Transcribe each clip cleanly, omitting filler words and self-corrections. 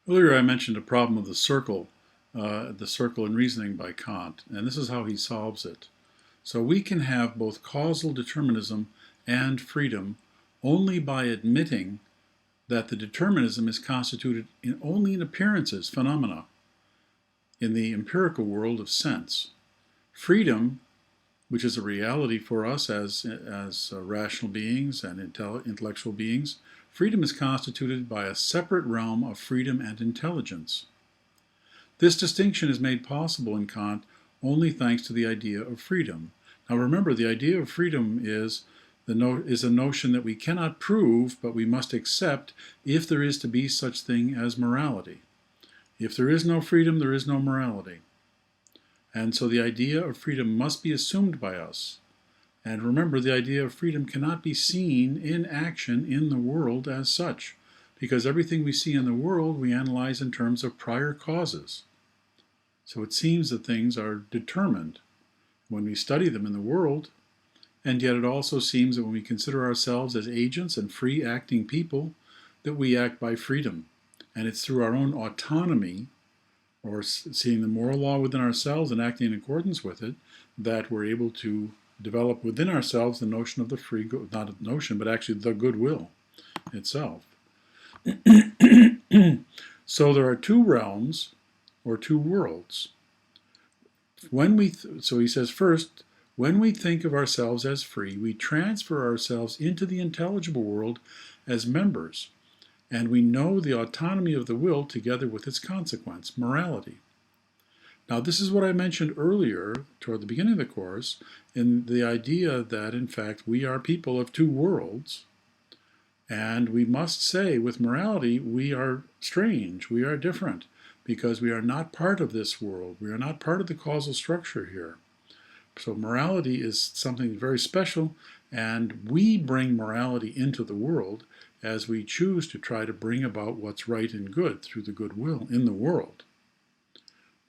Earlier I mentioned a problem of the circle in reasoning by Kant, and this is how he solves it. So we can have both causal determinism and freedom only by admitting that the determinism is constituted only in appearances, phenomena, in the empirical world of sense. Freedom, which is a reality for us as rational beings and intellectual beings, freedom is constituted by a separate realm of freedom and intelligence. This distinction is made possible in Kant only thanks to the idea of freedom. Now remember, the idea of freedom is a notion that we cannot prove, but we must accept if there is to be such thing as morality. If there is no freedom, there is no morality. And so the idea of freedom must be assumed by us. And remember, the idea of freedom cannot be seen in action in the world as such, because everything we see in the world we analyze in terms of prior causes. So it seems that things are determined when we study them in the world, and yet it also seems that when we consider ourselves as agents and free acting people, that we act by freedom. And it's through our own autonomy, or seeing the moral law within ourselves and acting in accordance with it, that we're able to develop within ourselves the notion of the free, not a notion, but actually the goodwill itself. So there are two realms, or two worlds. So he says, first, when we think of ourselves as free, we transfer ourselves into the intelligible world as members, and we know the autonomy of the will together with its consequence, morality. Now, this is what I mentioned earlier, toward the beginning of the course, in the idea that, in fact, we are people of two worlds, and we must say, with morality, we are strange, we are different, because we are not part of this world. We are not part of the causal structure here. So morality is something very special, and we bring morality into the world as we choose to try to bring about what's right and good through the goodwill in the world.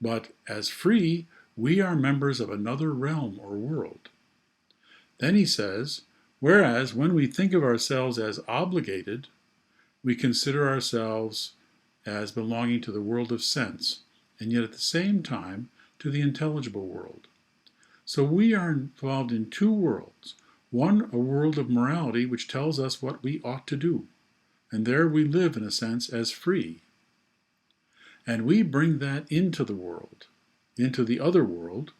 But as free, we are members of another realm or world. Then he says, whereas when we think of ourselves as obligated, we consider ourselves as belonging to the world of sense, and yet at the same time to the intelligible world. So we are involved in two worlds. One, a world of morality, which tells us what we ought to do. And there we live, in a sense, as free. And we bring that into the world, into the other world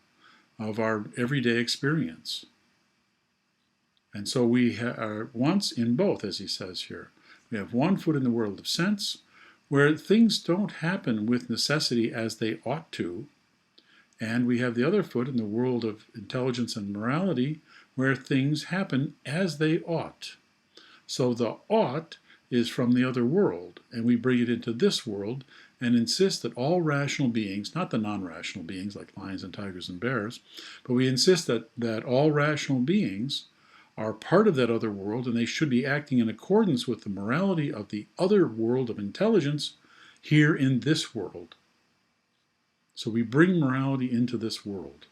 of our everyday experience. And so we are once in both, as he says here. We have one foot in the world of sense, where things don't happen with necessity as they ought to, and we have the other foot in the world of intelligence and morality, where things happen as they ought. So the ought is from the other world, and we bring it into this world and insist that all rational beings, not the non-rational beings like lions and tigers and bears, but we insist that all rational beings are part of that other world, and they should be acting in accordance with the morality of the other world of intelligence here in this world. So we bring morality into this world.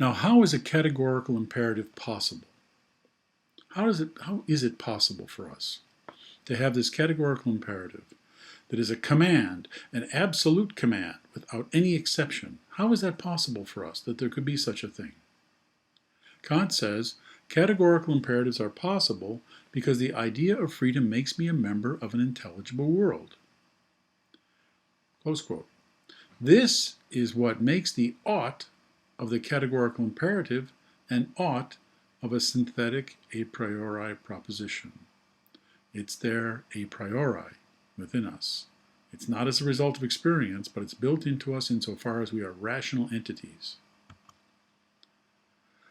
Now, how is a categorical imperative possible? How is it possible for us to have this categorical imperative that is a command, an absolute command without any exception? How is that possible for us, that there could be such a thing? Kant says, categorical imperatives are possible because the idea of freedom makes me a member of an intelligible world. Close quote. This is what makes the ought of the categorical imperative an ought of a synthetic a priori proposition. It's there a priori within us. It's not as a result of experience, but it's built into us insofar as we are rational entities.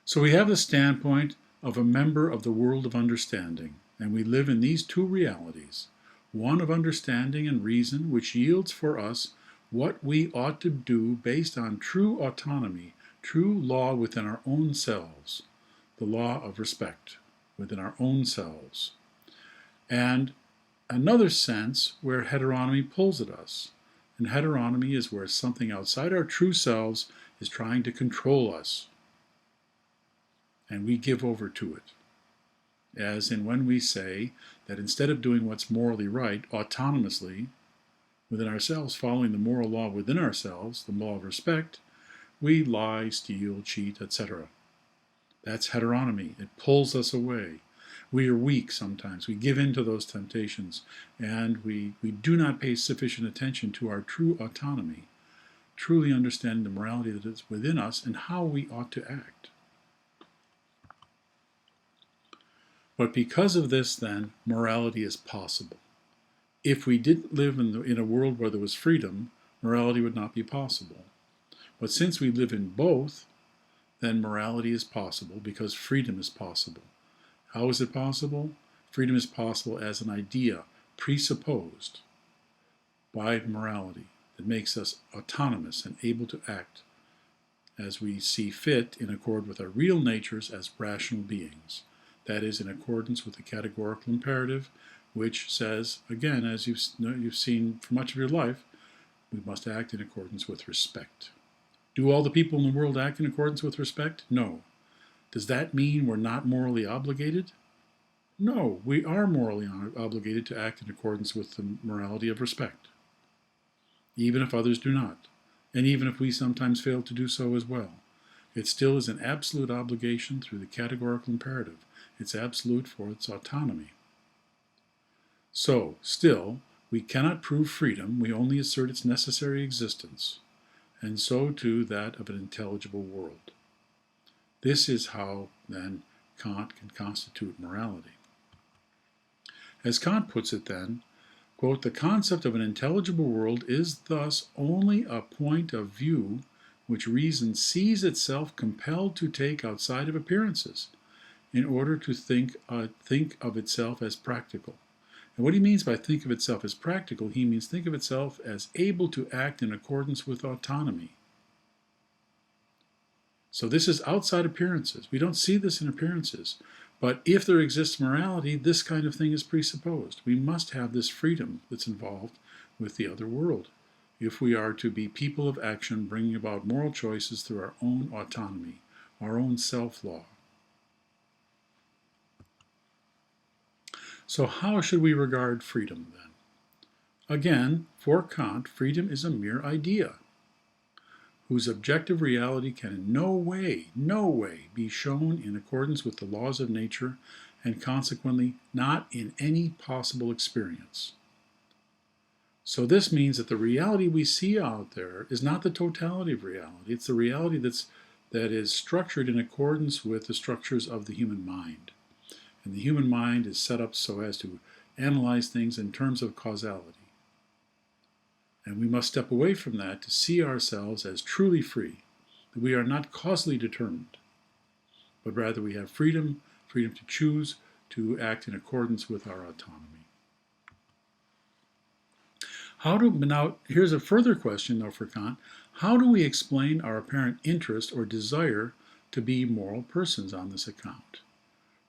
So we have the standpoint of a member of the world of understanding, and we live in these two realities, one of understanding and reason, which yields for us what we ought to do based on true autonomy, true law within our own selves, the law of respect within our own selves. And another sense where heteronomy pulls at us. And heteronomy is where something outside our true selves is trying to control us, and we give over to it. As in when we say that instead of doing what's morally right autonomously within ourselves, following the moral law within ourselves, the law of respect, we lie, steal, cheat, etc. That's heteronomy. It pulls us away. We are weak sometimes. We give in to those temptations, and we do not pay sufficient attention to our true autonomy, truly understanding the morality that is within us and how we ought to act. But because of this, then, morality is possible. If we didn't live in a world where there was freedom, morality would not be possible. But since we live in both, then morality is possible because freedom is possible. How is it possible? Freedom is possible as an idea presupposed by morality that makes us autonomous and able to act as we see fit in accord with our real natures as rational beings. That is, in accordance with the categorical imperative, which says, again, as you've seen for much of your life, we must act in accordance with respect. Do all the people in the world act in accordance with respect? No. Does that mean we're not morally obligated? No, we are morally obligated to act in accordance with the morality of respect, even if others do not, and even if we sometimes fail to do so as well. It still is an absolute obligation through the categorical imperative. It's absolute for its autonomy. So, still, we cannot prove freedom, we only assert its necessary existence, and so too that of an intelligible world. This is how, then, Kant can constitute morality. As Kant puts it, then, quote, the concept of an intelligible world is thus only a point of view which reason sees itself compelled to take outside of appearances in order to think of itself as practical. And what he means by think of itself as practical, he means think of itself as able to act in accordance with autonomy. So this is outside appearances. We don't see this in appearances. But if there exists morality, this kind of thing is presupposed. We must have this freedom that's involved with the other world if we are to be people of action, bringing about moral choices through our own autonomy, our own self-law. So how should we regard freedom, then? Again, for Kant, freedom is a mere idea, whose objective reality can in no way be shown in accordance with the laws of nature, and consequently not in any possible experience. So this means that the reality we see out there is not the totality of reality. It's the reality that is structured in accordance with the structures of the human mind. And the human mind is set up so as to analyze things in terms of causality. And we must step away from that to see ourselves as truly free, that we are not causally determined, but rather we have freedom to choose to act in accordance with our autonomy. Now, here's a further question, though, for Kant. How do we explain our apparent interest or desire to be moral persons on this account?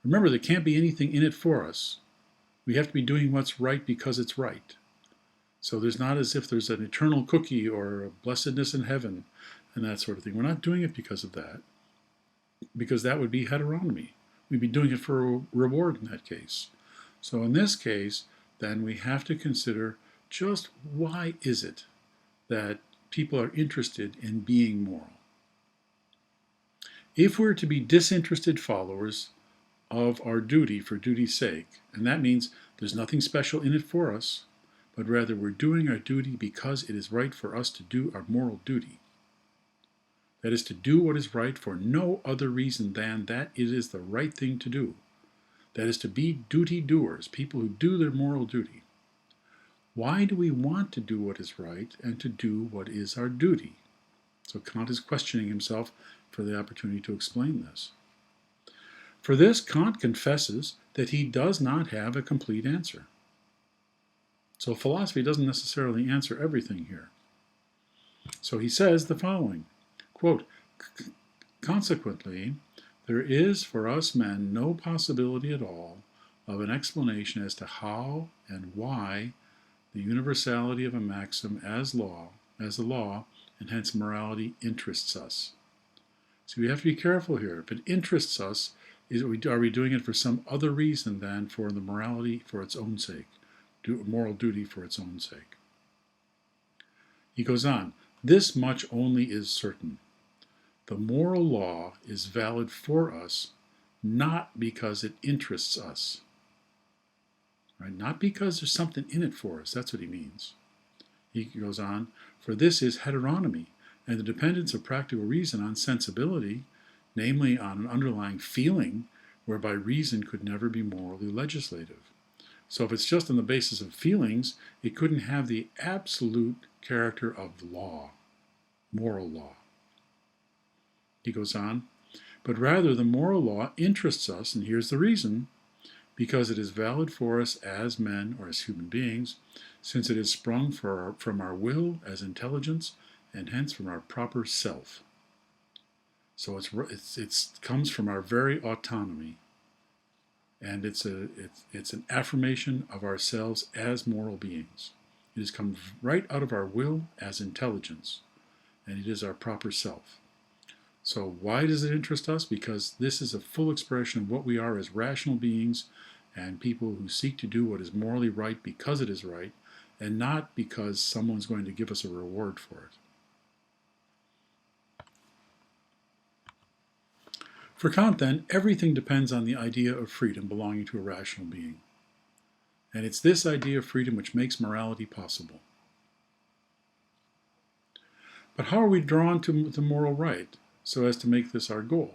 Remember, there can't be anything in it for us. We have to be doing what's right because it's right. So there's not as if there's an eternal cookie or a blessedness in heaven and that sort of thing. We're not doing it because of that, because that would be heteronomy. We'd be doing it for a reward in that case. So in this case, then we have to consider just why is it that people are interested in being moral. If we're to be disinterested followers of our duty for duty's sake, and that means there's nothing special in it for us, but rather we're doing our duty because it is right for us to do our moral duty. That is, to do what is right for no other reason than that it is the right thing to do. That is, to be duty doers, people who do their moral duty. Why do we want to do what is right and to do what is our duty? So Kant is questioning himself for the opportunity to explain this. For this, Kant confesses that he does not have a complete answer. So philosophy doesn't necessarily answer everything here. So he says the following, quote, consequently, there is for us men no possibility at all of an explanation as to how and why the universality of a maxim as a law, and hence morality, interests us. So we have to be careful here. If it interests us, Are we doing it for some other reason than for the morality for its own sake, moral duty for its own sake? He goes on, this much only is certain. The moral law is valid for us, not because it interests us. Right? Not because there's something in it for us. That's what he means. He goes on, for this is heteronomy, and the dependence of practical reason on sensibility, namely on an underlying feeling whereby reason could never be morally legislative. So if it's just on the basis of feelings, it couldn't have the absolute character of law, moral law. He goes on, but rather the moral law interests us, and here's the reason, because it is valid for us as men or as human beings, since it is sprung from our will as intelligence, and hence from our proper self. So it comes from our very autonomy, and it's an affirmation of ourselves as moral beings. It has come right out of our will as intelligence, and it is our proper self. So why does it interest us? Because this is a full expression of what we are as rational beings and people who seek to do what is morally right because it is right, and not because someone's going to give us a reward for it. For Kant, then, everything depends on the idea of freedom belonging to a rational being. And it's this idea of freedom which makes morality possible. But how are we drawn to the moral right so as to make this our goal?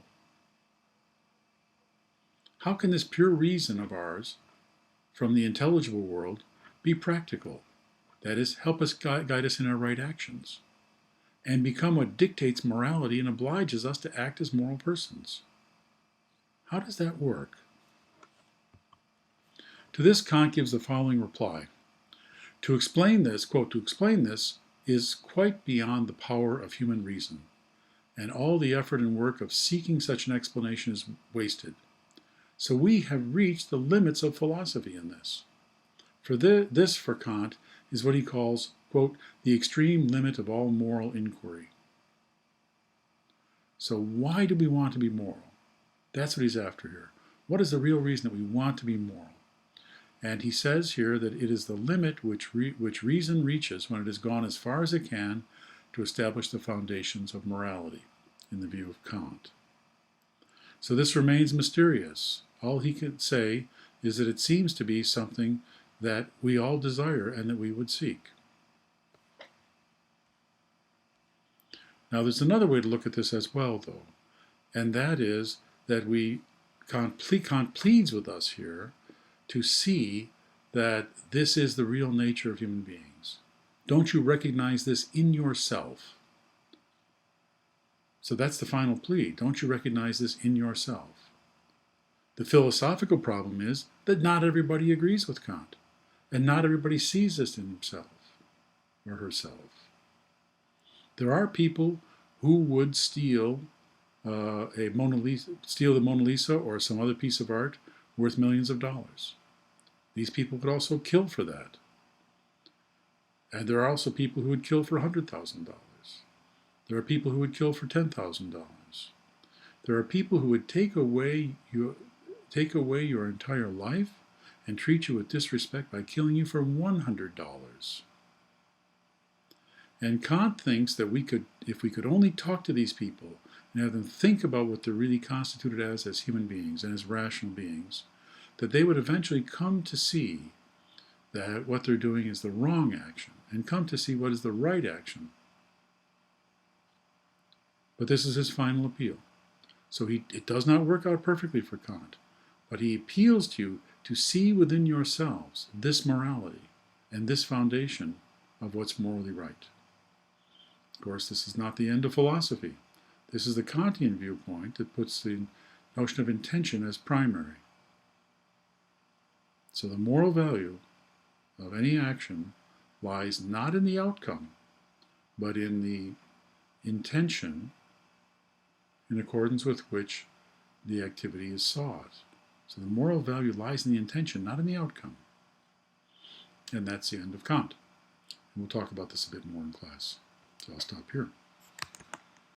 How can this pure reason of ours from the intelligible world be practical? That is, help us guide us in our right actions, and become what dictates morality and obliges us to act as moral persons. How does that work? To this, Kant gives the following reply. To explain this, quote, to explain this is quite beyond the power of human reason, and all the effort and work of seeking such an explanation is wasted. So we have reached the limits of philosophy in this. For this, for Kant, is what he calls, quote, the extreme limit of all moral inquiry. So why do we want to be moral? That's what he's after here. What is the real reason that we want to be moral? And he says here that it is the limit which reason reaches when it has gone as far as it can to establish the foundations of morality, in the view of Kant. So this remains mysterious. All he can say is that it seems to be something that we all desire and that we would seek. Now there's another way to look at this as well, though, and that is that Kant pleads with us here to see that this is the real nature of human beings. Don't you recognize this in yourself? So that's the final plea. Don't you recognize this in yourself? The philosophical problem is that not everybody agrees with Kant, and not everybody sees this in himself or herself. There are people who would steal the Mona Lisa or some other piece of art worth millions of dollars. These people could also kill for that. And there are also people who would kill for $100,000. There are people who would kill for $10,000. There are people who would take away your entire life and treat you with disrespect by killing you for $100. And Kant thinks that if we could only talk to these people and have them think about what they're really constituted as human beings and as rational beings, that they would eventually come to see that what they're doing is the wrong action and come to see what is the right action. But this is his final appeal. So it does not work out perfectly for Kant, but he appeals to you to see within yourselves this morality and this foundation of what's morally right. Of course, this is not the end of philosophy. This is the Kantian viewpoint that puts the notion of intention as primary. So the moral value of any action lies not in the outcome, but in the intention in accordance with which the activity is sought. So the moral value lies in the intention, not in the outcome. And that's the end of Kant. And we'll talk about this a bit more in class. So I'll stop here.